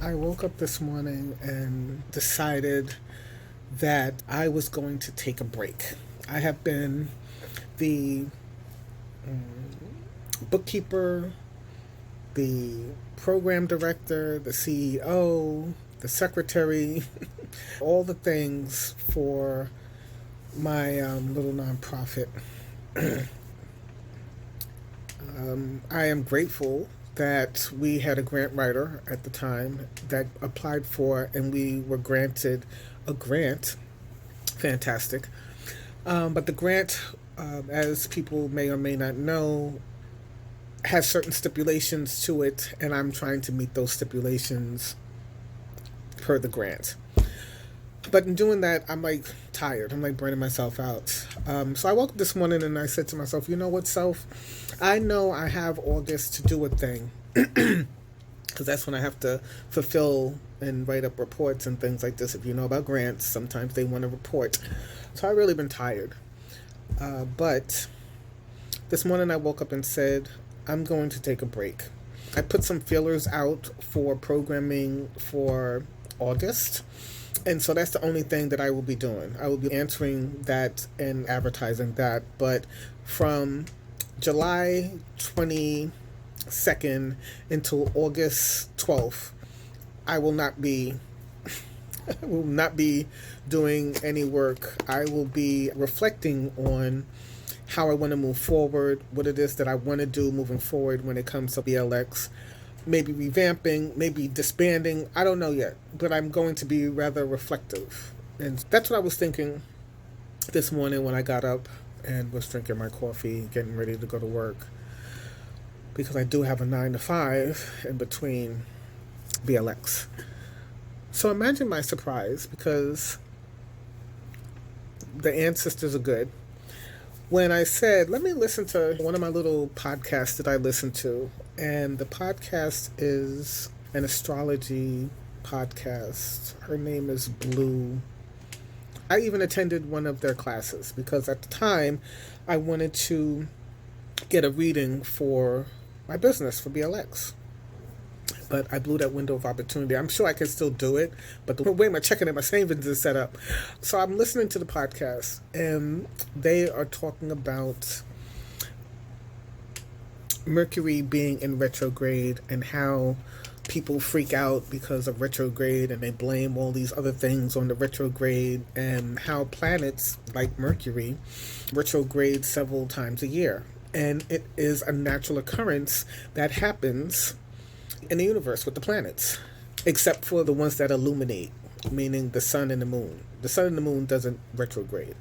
I woke up this morning and decided that I was going to take a break. I have been the bookkeeper, the program director, the CEO, the secretary, all the things for my little nonprofit. I am grateful that we had a grant writer at the time that applied for, and we were granted a grant. Fantastic. But the grant, as people may or may not know, has certain stipulations to it, and I'm trying to meet those stipulations per the grant. But in doing that, I'm like tired. I'm like burning myself out. So I woke up this morning and I said to myself, you know what, self? I know I have August to do a thing because that's when I have to fulfill and write up reports and things like this. If you know about grants, sometimes they want to report. So I've really been tired. But this morning I woke up and said, I'm going to take a break. I put some feelers out for programming for August. And so that's the only thing that I will be doing. I will be answering that and advertising that. But from July 22nd until August 12th, I will not be I will not be doing any work. I will be reflecting on how I want to move forward, what it is that I want to do moving forward when it comes to BLX. Maybe revamping, maybe disbanding. I don't know yet, but I'm going to be rather reflective. And that's what I was thinking this morning when I got up and was drinking my coffee, getting ready to go to work. Because I do have a 9 to 5 in between BLX. So imagine my surprise because the ancestors are good. When I said, let me listen to one of my little podcasts that I listen to, and the podcast is an astrology podcast. Her name is Blue. I even attended one of their classes because at the time I wanted to get a reading for my business for BLX. But I blew that window of opportunity. I'm sure I can still do it, but the way my checking and my savings is set up. So I'm listening to the podcast, and they are talking about Mercury being in retrograde and how people freak out because of retrograde and they blame all these other things on the retrograde, and how planets like Mercury retrograde several times a year. And it is a natural occurrence that happens in the universe with the planets, except for the ones that illuminate, meaning the sun and the moon. The sun and the moon doesn't retrograde,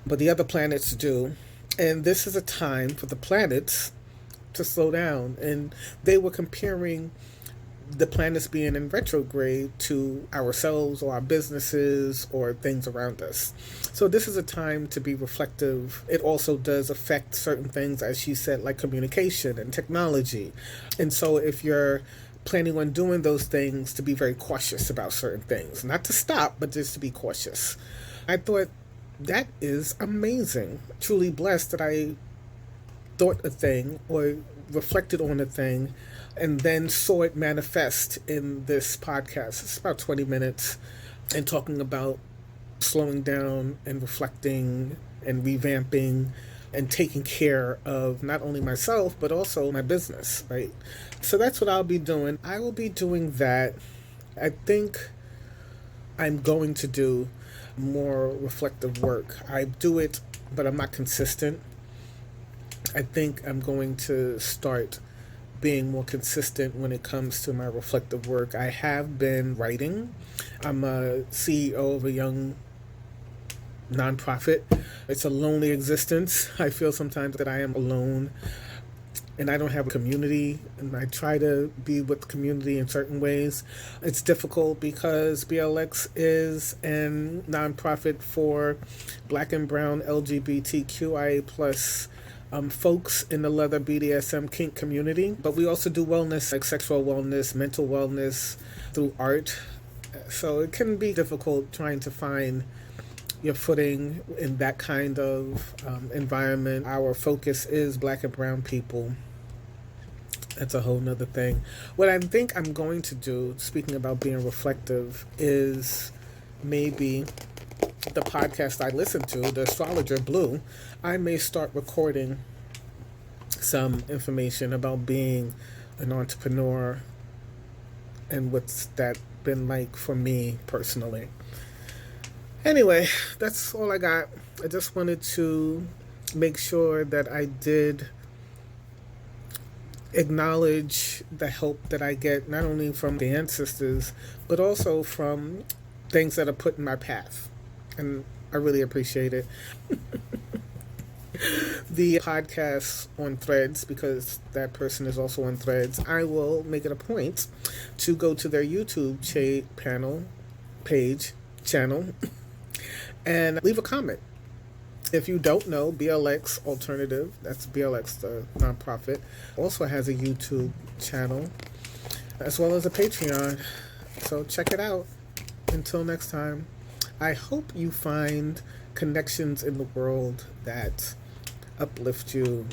but the other planets do. And this is a time for the planets to slow down. And they were comparing the planets being in retrograde to ourselves or our businesses or things around us. So this is a time to be reflective. It also does affect certain things, as she said, like communication and technology. And so if you're planning on doing those things, to be very cautious about certain things. Not to stop, but just to be cautious. I thought that is amazing. Truly blessed that I thought a thing or reflected on a thing and then saw it manifest in this podcast. It's about 20 minutes and talking about slowing down and reflecting and revamping and taking care of not only myself but also my business, right? So that's what I'll be doing. I will be doing that. I think I'm going to do more reflective work. I do it, but I'm not consistent. I think I'm going to start being more consistent when it comes to my reflective work. I have been writing. I'm a CEO of a young nonprofit. It's a lonely existence. I feel sometimes that I am alone and I don't have a community, and I try to be with the community in certain ways. It's difficult because BLX is a nonprofit for Black and Brown LGBTQIA plus folks in the leather BDSM kink community. But we also do wellness, like sexual wellness, mental wellness through art. So it can be difficult trying to find your footing in that kind of environment. Our focus is Black and Brown people. That's a whole nother thing. What I think I'm going to do, speaking about being reflective, is maybe the podcast I listen to, The Astrologer Blue, I may start recording some information about being an entrepreneur and what's that been like for me personally. Anyway, that's all I got. I just wanted to make sure that I did acknowledge the help that I get, not only from the ancestors, but also from things that are put in my path. And I really appreciate it. The podcast on Threads, because that person is also on Threads, I will make it a point to go to their YouTube channel, and leave a comment. If you don't know, BLX Alternative, that's BLX, the nonprofit, also has a YouTube channel as well as a Patreon. So check it out. Until next time, I hope you find connections in the world that uplift you,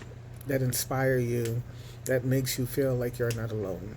that inspire you, that makes you feel like you're not alone.